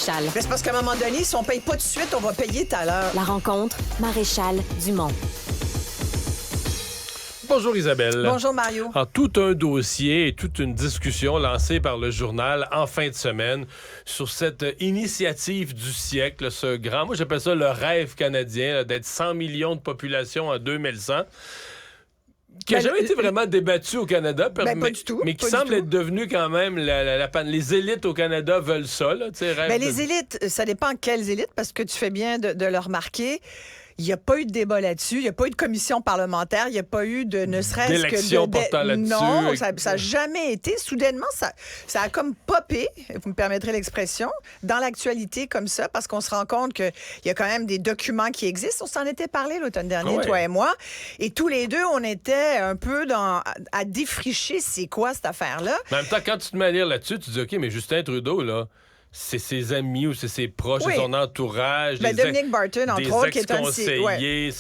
Maréchal. Mais c'est parce qu'à un moment donné, si on paye pas tout de suite, on va payer tout à l'heure. La rencontre, Maréchal Dumont. Bonjour Isabelle. Bonjour Mario. Alors, tout un dossier et toute une discussion lancée par le journal en fin de semaine sur cette initiative du siècle, ce grand, moi j'appelle ça le rêve canadien, là, d'être 100 millions de population en 2100. Qui n'a jamais été vraiment débattu au Canada, pas du tout, mais qui pas du semble tout. être devenu quand même les élites au Canada veulent ça. Là, Les élites, ça dépend quelles élites, parce que tu fais bien de le remarquer. Il n'y a pas eu de débat là-dessus, il n'y a pas eu de commission parlementaire, il n'y a pas eu de ne serait-ce d'élection que portant là-dessus. Non, ça n'a jamais été. Soudainement, ça a comme popé, vous me permettrez l'expression, dans l'actualité comme ça, parce qu'on se rend compte qu'il y a quand même des documents qui existent. On s'en était parlé l'automne dernier, toi et moi, et tous les deux, on était un peu à défricher c'est quoi cette affaire-là. Mais en même temps, quand tu te mets à lire là-dessus, tu dis, OK, mais Justin Trudeau, là, c'est ses amis ou c'est ses proches, c'est son entourage. Dominic Barton, entre autres, qui est un conseillers.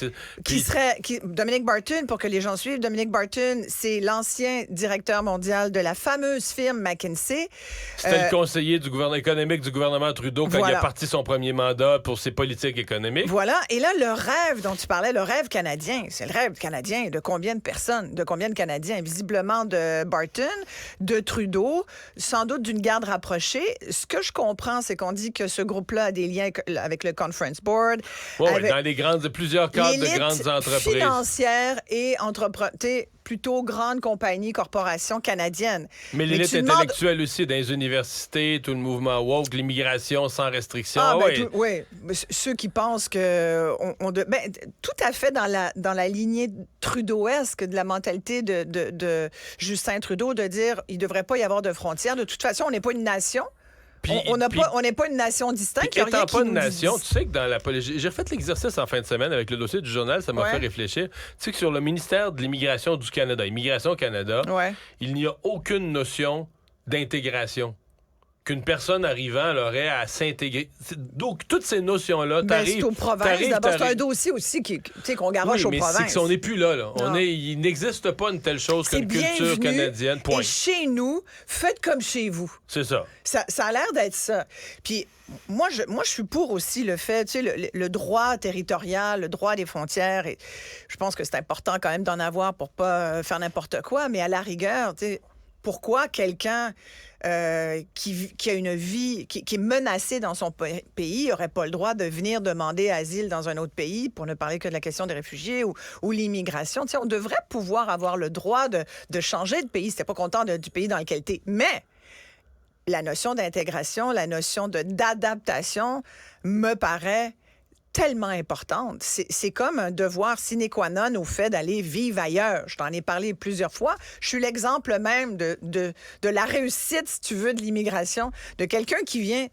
Dominic Barton, pour que les gens suivent, Dominic Barton, c'est l'ancien directeur mondial de la fameuse firme McKinsey. C'était le conseiller du gouvernement économique du gouvernement Trudeau quand il a parti son premier mandat pour ses politiques économiques. Voilà. Et là, le rêve dont tu parlais, le rêve canadien, c'est le rêve canadien de combien de personnes, de combien de Canadiens? Visiblement de Barton, de Trudeau, sans doute d'une garde rapprochée. Ce que je comprends, c'est qu'on dit que ce groupe-là a des liens avec le Conference Board. Dans plusieurs cadres de grandes entreprises. Financières et plutôt grandes compagnies, corporations canadiennes. Mais l'élite intellectuelle aussi, dans les universités, tout le mouvement woke, l'immigration sans restriction. Oui, ceux qui pensent que... tout à fait dans la lignée trudeauesque de la mentalité de Justin Trudeau, de dire il ne devrait pas y avoir de frontières. De toute façon, on n'est pas une nation. On n'est pas une nation distincte. Étant pas une nation, tu sais que dans la politique... J'ai refait l'exercice en fin de semaine avec le dossier du journal, ça m'a fait réfléchir. Tu sais que sur le ministère de l'Immigration du Canada, Immigration Canada, il n'y a aucune notion d'intégration. Qu'une personne arrivant aurait à s'intégrer. Donc, toutes ces notions-là, c'est aux provinces. D'abord, c'est un dossier aussi qu'on garoche aux provinces. C'est qu'on n'est plus là. Il n'existe pas une telle chose qu'une culture canadienne. Point. Et chez nous, faites comme chez vous. C'est ça. Ça a l'air d'être ça. Puis, moi, je suis pour aussi le fait, le droit territorial, le droit des frontières. Et je pense que c'est important quand même d'en avoir pour pas faire n'importe quoi. Mais à la rigueur, pourquoi quelqu'un qui a une vie, qui est menacé dans son pays, n'aurait pas le droit de venir demander asile dans un autre pays, pour ne parler que de la question des réfugiés ou l'immigration. On devrait pouvoir avoir le droit de changer de pays si t'es pas content du pays dans lequel t'es. Mais la notion d'intégration, la notion d'adaptation me paraît tellement importante. C'est comme un devoir sine qua non au fait d'aller vivre ailleurs. Je t'en ai parlé plusieurs fois. Je suis l'exemple même de la réussite, si tu veux, de l'immigration, de quelqu'un qui vient...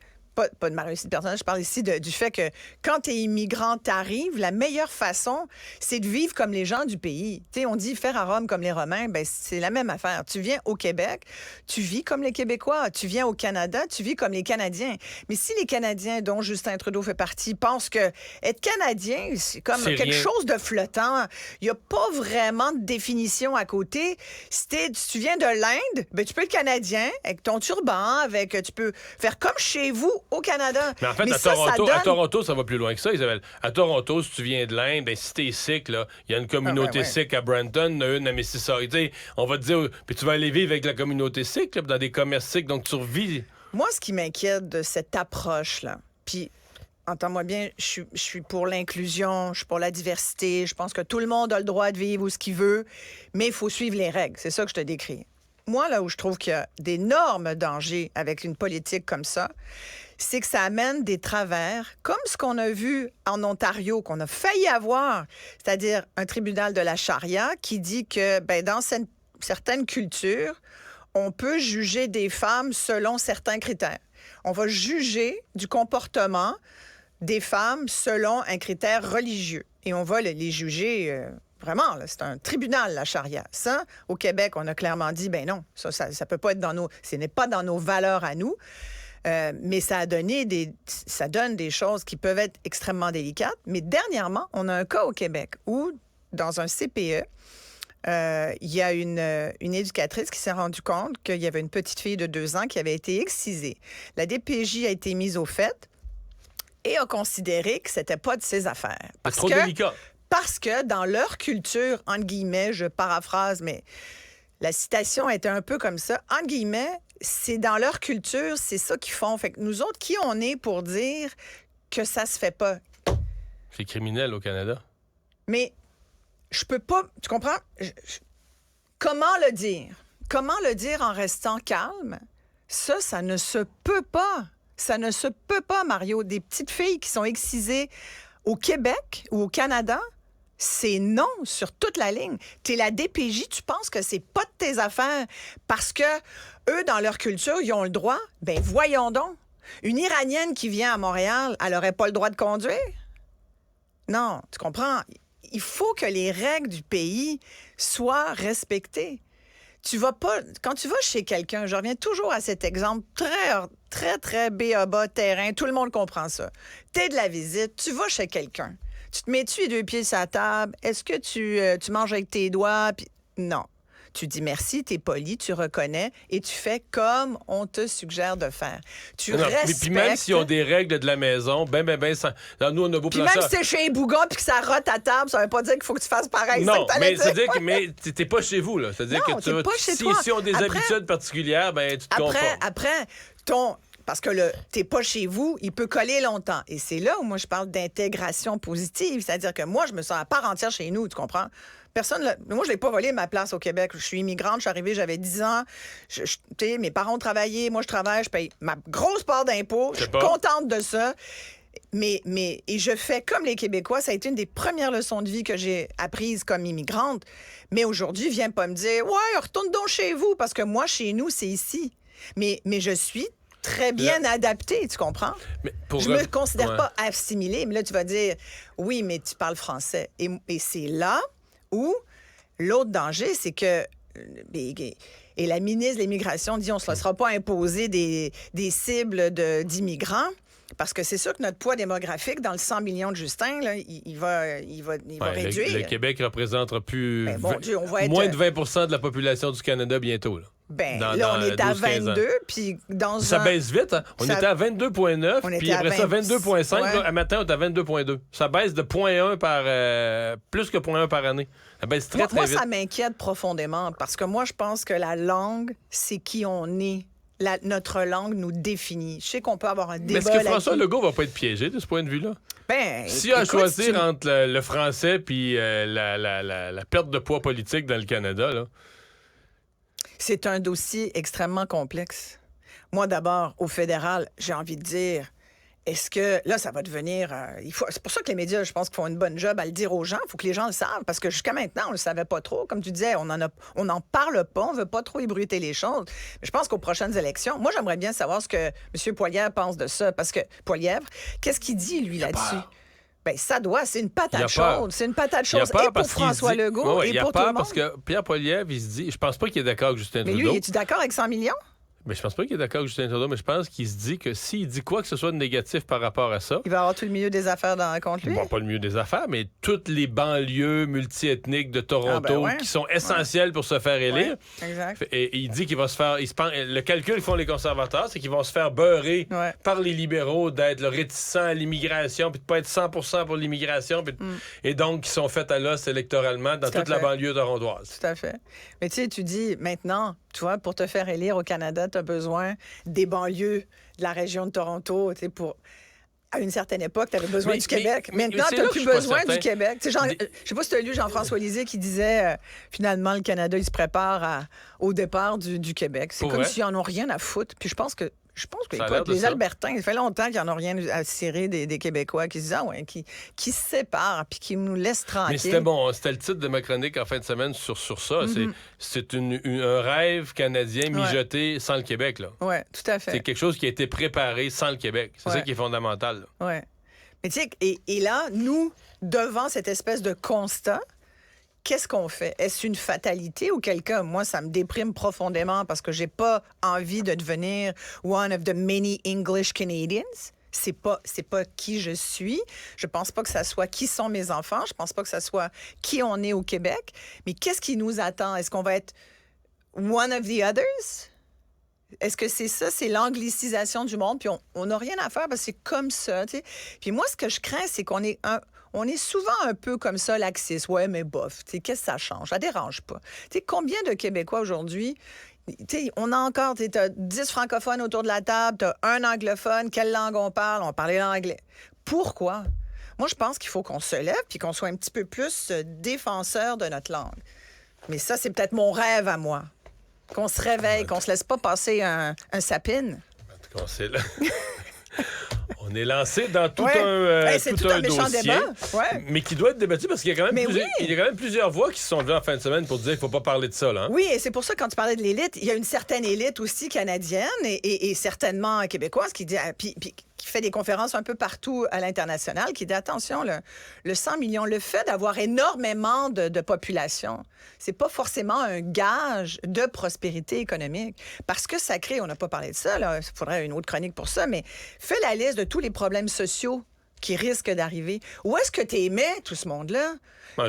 Pas de ma réussite personnelle, je parle ici du fait que quand tu es immigrant, t'arrives, la meilleure façon, c'est de vivre comme les gens du pays. On dit faire à Rome comme les Romains, c'est la même affaire. Tu viens au Québec, tu vis comme les Québécois. Tu viens au Canada, tu vis comme les Canadiens. Mais si les Canadiens, dont Justin Trudeau fait partie, pensent que être Canadien, c'est comme quelque chose de flottant, il n'y a pas vraiment de définition à côté. Si tu viens de l'Inde, tu peux être Canadien avec ton turban, tu peux faire comme chez vous au Canada. Mais en fait, à Toronto, ça va plus loin que ça, Isabelle. À Toronto, si tu viens de l'Inde, si t'es sikh, il y a une communauté sikh à Brampton, une à Mississauga. On va te dire, puis tu vas aller vivre avec la communauté sikh, dans des commerces sikhs, donc tu revis. Moi, ce qui m'inquiète de cette approche-là, puis entends-moi bien, je suis pour l'inclusion, je suis pour la diversité, je pense que tout le monde a le droit de vivre où ce qu'il veut, mais il faut suivre les règles. C'est ça que je te décris. Moi, là où je trouve qu'il y a d'énormes dangers avec une politique comme ça, c'est que ça amène des travers, comme ce qu'on a vu en Ontario, qu'on a failli avoir, c'est-à-dire un tribunal de la charia qui dit que dans certaines cultures, on peut juger des femmes selon certains critères. On va juger du comportement des femmes selon un critère religieux. Et on va les juger... Vraiment, là, c'est un tribunal, la charia. Ça, au Québec, on a clairement dit, non, ça peut pas être ce n'est pas dans nos valeurs à nous. Mais ça donne des choses qui peuvent être extrêmement délicates. Mais dernièrement, on a un cas au Québec où, dans un CPE, il y a une éducatrice qui s'est rendue compte qu'il y avait une petite fille de 2 ans qui avait été excisée. La DPJ a été mise au fait et a considéré que c'était pas de ses affaires. C'est trop délicat. Parce que dans leur culture, entre guillemets, je paraphrase, mais la citation était un peu comme ça, entre guillemets, c'est dans leur culture, c'est ça qu'ils font. Fait que nous autres, qui on est pour dire que ça se fait pas? C'est criminel au Canada. Mais je peux pas, tu comprends? Comment le dire? Comment le dire en restant calme? Ça ne se peut pas. Ça ne se peut pas, Mario. Des petites filles qui sont excisées au Québec ou au Canada, c'est non sur toute la ligne. T'es la DPJ, tu penses que c'est pas de tes affaires parce que eux, dans leur culture, ils ont le droit? Ben voyons donc. Une Iranienne qui vient à Montréal, elle n'aurait pas le droit de conduire? Non, tu comprends? Il faut que les règles du pays soient respectées. Tu vas pas... Quand tu vas chez quelqu'un, je reviens toujours à cet exemple très B.A.B.A. terrain, tout le monde comprend ça. T'es de la visite, tu vas chez quelqu'un. Tu te mets-tu les 2 pieds sur la table? Est-ce que tu manges avec tes doigts? Puis... Non. Tu dis merci, tu es poli, tu reconnais et tu fais comme on te suggère de faire. Tu respectes... Puis même s'ils ont des règles de la maison, nous, on a beau puis même si c'est chez Bouga puis que ça rote à table, ça veut pas dire qu'il faut que tu fasses pareil. Non, mais c'est-à-dire que t'es pas chez vous, là. C'est-à-dire non, que pas chez toi. Si on a des habitudes particulières, ben tu te conformes. Après, parce que t'es pas chez vous, il peut coller longtemps. Et c'est là où moi, je parle d'intégration positive. C'est-à-dire que moi, je me sens à part entière chez nous, tu comprends? Moi, je n'ai pas volé ma place au Québec. Je suis immigrante, je suis arrivée, j'avais 10 ans. Mes parents travaillaient, moi, je travaille, je paye ma grosse part d'impôts. Je suis contente de ça. Mais je fais comme les Québécois. Ça a été une des premières leçons de vie que j'ai apprises comme immigrante. Mais aujourd'hui, viens pas me dire « Ouais, retourne donc chez vous, parce que moi, chez nous, c'est ici. » Mais je suis très bien adaptée, tu comprends? Je me considère pas assimilée. Mais là, tu vas dire « Oui, mais tu parles français. » Et c'est là où l'autre danger, c'est que... Et la ministre de l'Immigration dit on ne se laissera pas imposer des cibles d'immigrants. Parce que c'est sûr que notre poids démographique, dans le 100 millions de Justin, là, il va réduire. Le Québec représentera plus Dieu, moins de 20 de la population du Canada bientôt. Là. On est à 22, puis ça baisse vite. Hein? On était à 22,9, puis après ça, 22,5. Ouais. À matin, on est à 22,2. Ça baisse de 0,1 plus que 0,1 par année. Ça baisse très vite. Moi, ça m'inquiète profondément, parce que moi, je pense que la langue, c'est qui on est. Notre langue nous définit. Je sais qu'on peut avoir un débat. Mais est-ce que François Legault va pas être piégé de ce point de vue-là? S'il a à choisir entre le français puis la perte de poids politique dans le Canada, là. C'est un dossier extrêmement complexe. Moi, d'abord, au fédéral, j'ai envie de dire, est-ce que, là, ça va devenir... c'est pour ça que les médias, je pense, qu'ils font une bonne job à le dire aux gens. Il faut que les gens le savent, parce que jusqu'à maintenant, on ne le savait pas trop. Comme tu disais, on n'en parle pas, on ne veut pas trop ébruiter les choses. Mais je pense qu'aux prochaines élections, moi, j'aimerais bien savoir ce que M. Poilievre pense de ça, parce que Poilievre, qu'est-ce qu'il dit, lui, là-dessus? C'est une patate chaude. C'est une patate chaude. Et pour François Legault, et pour tout le monde. Parce que Pierre Poilievre, il se dit... Je pense pas qu'il est d'accord avec Justin Trudeau. Mais lui, es-tu d'accord avec 100 millions? Mais je pense pas qu'il est d'accord avec Justin Trudeau, mais je pense qu'il se dit que s'il dit quoi que ce soit de négatif par rapport à ça... Il va avoir tout le milieu des affaires contre lui? Bon, pas le milieu des affaires, mais toutes les banlieues multiethniques de Toronto qui sont essentielles pour se faire élire. Ouais, exact. Et il dit qu'il va se faire... le calcul qu'ils font les conservateurs, c'est qu'ils vont se faire beurrer par les libéraux d'être réticents à l'immigration, puis de pas être 100% pour l'immigration, et donc qui sont faits à l'os électoralement dans toute la banlieue torontoise. Tout à fait. Mais tu sais, tu dis maintenant... Tu vois, pour te faire élire au Canada, tu as besoin des banlieues de la région de Toronto. À une certaine époque, tu avais besoin du Québec. Maintenant, tu n'as plus besoin du Québec. Je ne sais pas si tu as lu Jean-François Lisée qui disait finalement, le Canada, il se prépare au départ du Québec. C'est comme s'ils n'en ont rien à foutre. Puis je pense que les Albertains, ça fait longtemps qu'ils n'en ont rien à cirer des Québécois qui se disent qui se séparent puis qui nous laissent tranquilles. Mais c'était le titre de ma chronique en fin de semaine sur ça. Mm-hmm. C'est un rêve canadien mijoté sans le Québec. Oui, tout à fait. C'est quelque chose qui a été préparé sans le Québec. C'est ça qui est fondamental. Oui. Mais tu sais, et là, nous, devant cette espèce de constat, qu'est-ce qu'on fait? Est-ce une fatalité ou quelqu'un? Moi, ça me déprime profondément parce que j'ai pas envie de devenir one of the many English Canadians. c'est pas qui je suis. Je pense pas que ça soit qui sont mes enfants. Je pense pas que ça soit qui on est au Québec. Mais qu'est-ce qui nous attend? Est-ce qu'on va être one of the others? Est-ce que c'est ça? C'est l'anglicisation du monde, puis on n'a rien à faire parce que c'est comme ça, tu sais. Puis moi, ce que je crains, c'est qu'on est souvent un peu comme ça, laxiste. Ouais, mais bof, tu sais, qu'est-ce que ça change? Ça dérange pas. Tu sais, combien de Québécois aujourd'hui, tu sais, on a encore, tu as 10 francophones autour de la table, tu as un anglophone, quelle langue on parle? On parlait l'anglais. Pourquoi? Moi, je pense qu'il faut qu'on se lève puis qu'on soit un petit peu plus défenseur de notre langue. Mais ça, c'est peut-être mon rêve à moi. Qu'on se réveille, qu'on se laisse pas passer un sapin. En tout cas, on est lancé dans tout un dossier, mais qui doit être débattu parce qu'il y a quand même plusieurs voix qui se sont levées en fin de semaine pour dire qu'il ne faut pas parler de ça. Là, hein? Oui, et c'est pour ça, quand tu parlais de l'élite, il y a une certaine élite aussi canadienne et certainement québécoise qui dit... qui fait des conférences un peu partout à l'international, qui dit, attention, le 100 millions, le fait d'avoir énormément de population, c'est pas forcément un gage de prospérité économique. Parce que ça crée, on n'a pas parlé de ça, il faudrait une autre chronique pour ça, mais fais la liste de tous les problèmes sociaux qui risquent d'arriver. Où est-ce que tu aimais tout ce monde-là?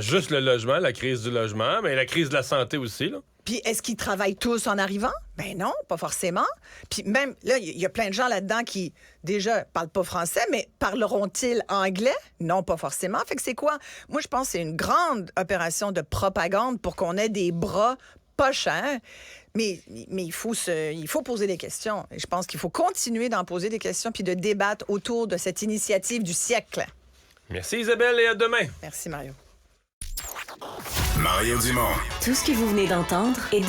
Juste le logement, la crise du logement, mais la crise de la santé aussi, là. Puis est-ce qu'ils travaillent tous en arrivant? Ben non, pas forcément. Puis même, là, il y a plein de gens là-dedans qui, déjà, parlent pas français, mais parleront-ils anglais? Non, pas forcément. Fait que c'est quoi? Moi, je pense que c'est une grande opération de propagande pour qu'on ait des bras pas chers. Mais il faut poser des questions. Et je pense qu'il faut continuer d'en poser des questions puis de débattre autour de cette initiative du siècle. Merci Isabelle et à demain. Merci Mario. Mario Dumont. Tout ce que vous venez d'entendre est déjà